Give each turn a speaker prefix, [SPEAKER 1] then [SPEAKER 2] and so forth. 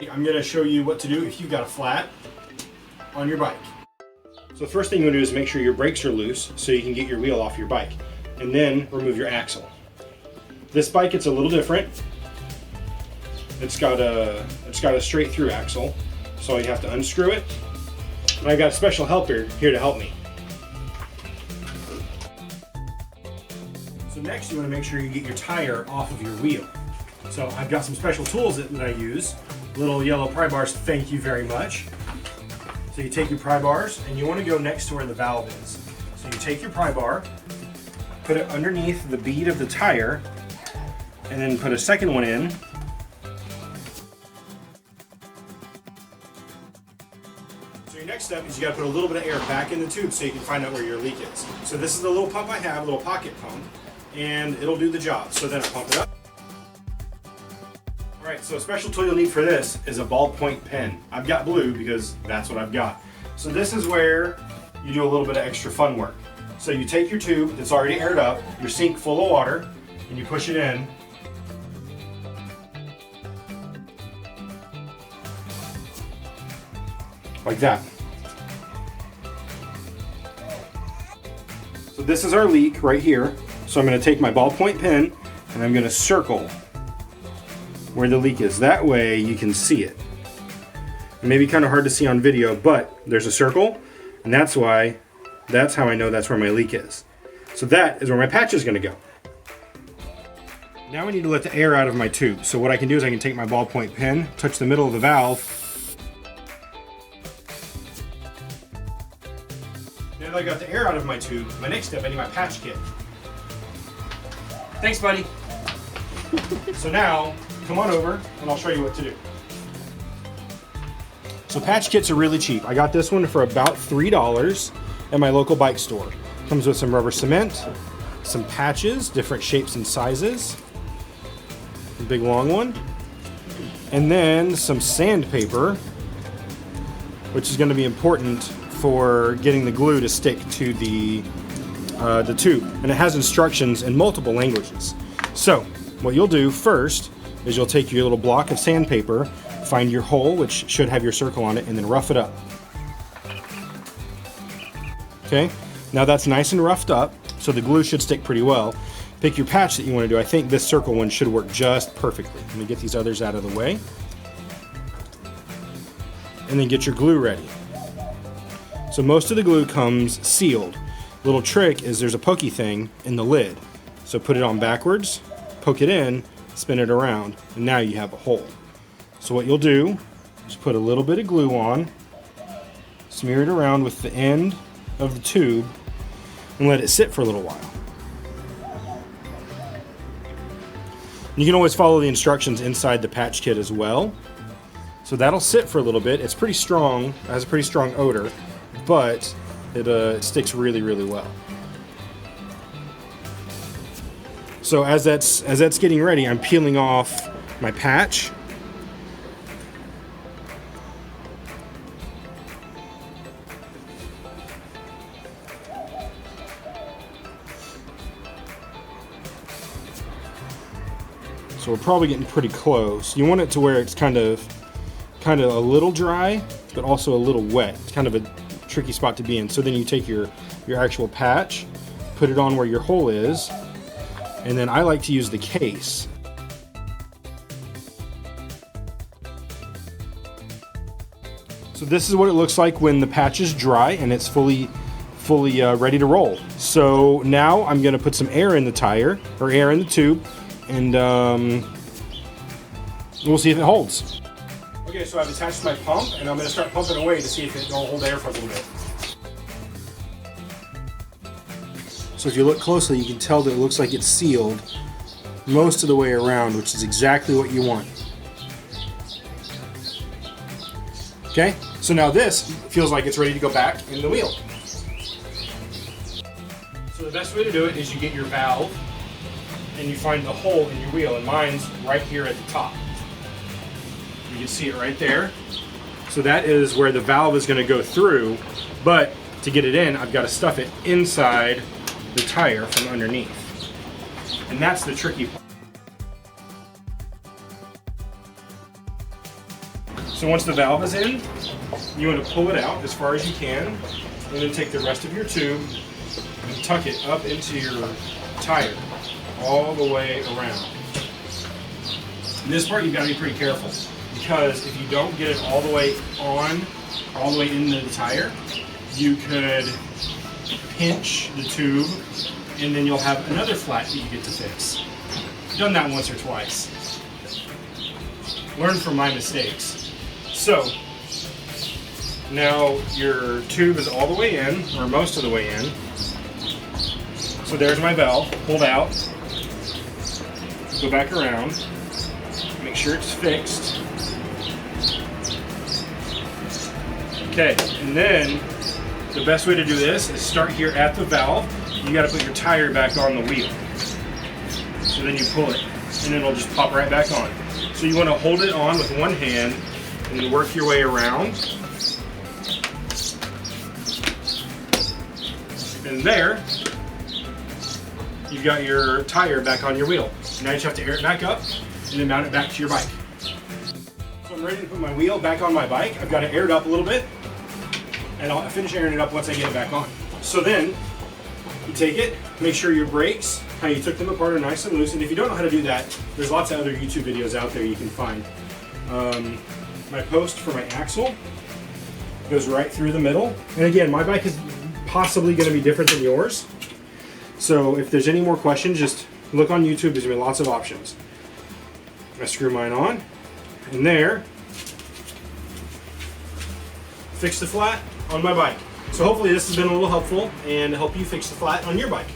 [SPEAKER 1] I'm going to show you what to do if you've got a flat on your bike. So the first thing you want to do is make sure your brakes are loose so you can get your wheel off your bike, and then remove your axle. This bike, it's a little different. It's got a straight through axle, so you have to unscrew it. And I've got a special helper here to help me. So next you want to make sure you get your tire off of your wheel. So I've got some special tools that I use. Little yellow pry bars, thank you very much. So you take your pry bars and you want to go next to where the valve is. So you take your pry bar, put it underneath the bead of the tire, and then put a second one in. So your next step is you got to put a little bit of air back in the tube so you can find out where your leak is. So this is the little pump I have, a little pocket pump, and it'll do the job. So then I pump it up. Alright, so a special tool you'll need for this is a ballpoint pen. I've got blue because that's what I've got. So this is where you do a little bit of extra fun work. So you take your tube that's already aired up, your sink full of water, and you push it in. Like that. So this is our leak right here. So I'm going to take my ballpoint pen and I'm going to circle where the leak is. That way you can see it. It may be kind of hard to see on video, but there's a circle, and that's how I know that's where my leak is. So that is where my patch is going to go. Now I need to let the air out of my tube. So what I can do is I can take my ballpoint pen, touch the middle of the valve. Now that I got the air out of my tube, my next step, I need my patch kit. Thanks, buddy. So now, come on over and I'll show you what to do. So patch kits are really cheap. I got this one for about $3 at my local bike store. Comes with some rubber cement, some patches, different shapes and sizes, a big long one, and then some sandpaper, which is going to be important for getting the glue to stick to the tube. And it has instructions in multiple languages. So what you'll do first is you'll take your little block of sandpaper, find your hole, which should have your circle on it, and then rough it up. Okay, now that's nice and roughed up, so the glue should stick pretty well. Pick your patch that you want to do. I think this circle one should work just perfectly. Let me get these others out of the way. And then get your glue ready. So most of the glue comes sealed. Little trick is there's a pokey thing in the lid. So put it on backwards, poke it in, spin it around, and now you have a hole. So what you'll do is put a little bit of glue on, smear it around with the end of the tube, and let it sit for a little while. You can always follow the instructions inside the patch kit as well. So that'll sit for a little bit. It's pretty strong, it has a pretty strong odor, but it sticks really, really well. So as that's getting ready, I'm peeling off my patch. So we're probably getting pretty close. You want it to where it's kind of a little dry, but also a little wet. It's kind of a tricky spot to be in. So then you take your actual patch, put it on where your hole is, and then I like to use the case. So this is what it looks like when the patch is dry and it's fully ready to roll. So now I'm going to put some air in the tire, or air in the tube, and we'll see if it holds. Okay, so I've attached my pump, and I'm going to start pumping away to see if it will hold air for a little bit. So if you look closely, you can tell that it looks like it's sealed most of the way around, which is exactly what you want. Okay, so now this feels like it's ready to go back in the wheel. So the best way to do it is you get your valve and you find the hole in your wheel, and mine's right here at the top. You can see it right there. So that is where the valve is going to go through, but to get it in, I've got to stuff it inside the tire from underneath. And that's the tricky part. So once the valve is in, you want to pull it out as far as you can, and then take the rest of your tube and tuck it up into your tire all the way around. In this part, you've got to be pretty careful, because if you don't get it all the way on, all the way into the tire, you could pinch the tube, and then you'll have another flat that you get to fix. I've done that once or twice. Learn from my mistakes. So, now your tube is all the way in, or most of the way in. So there's my valve, pulled out. Go back around, make sure it's fixed. Okay, and then the best way to do this is start here at the valve. You gotta put your tire back on the wheel. So then you pull it, and it'll just pop right back on. So you wanna hold it on with one hand, and then work your way around. And there, you've got your tire back on your wheel. Now you just have to air it back up, and then mount it back to your bike. So I'm ready to put my wheel back on my bike. I've got it aired up a little bit, and I'll finish airing it up once I get it back on. So then, you take it, make sure your brakes, how you took them apart, are nice and loose. And if you don't know how to do that, there's lots of other YouTube videos out there you can find. My post for my axle goes right through the middle. And again, my bike is possibly going to be different than yours. So if there's any more questions, just look on YouTube. There's going to be lots of options. I screw mine on, and there, fix the flat on my bike. So hopefully this has been a little helpful and help you fix the flat on your bike.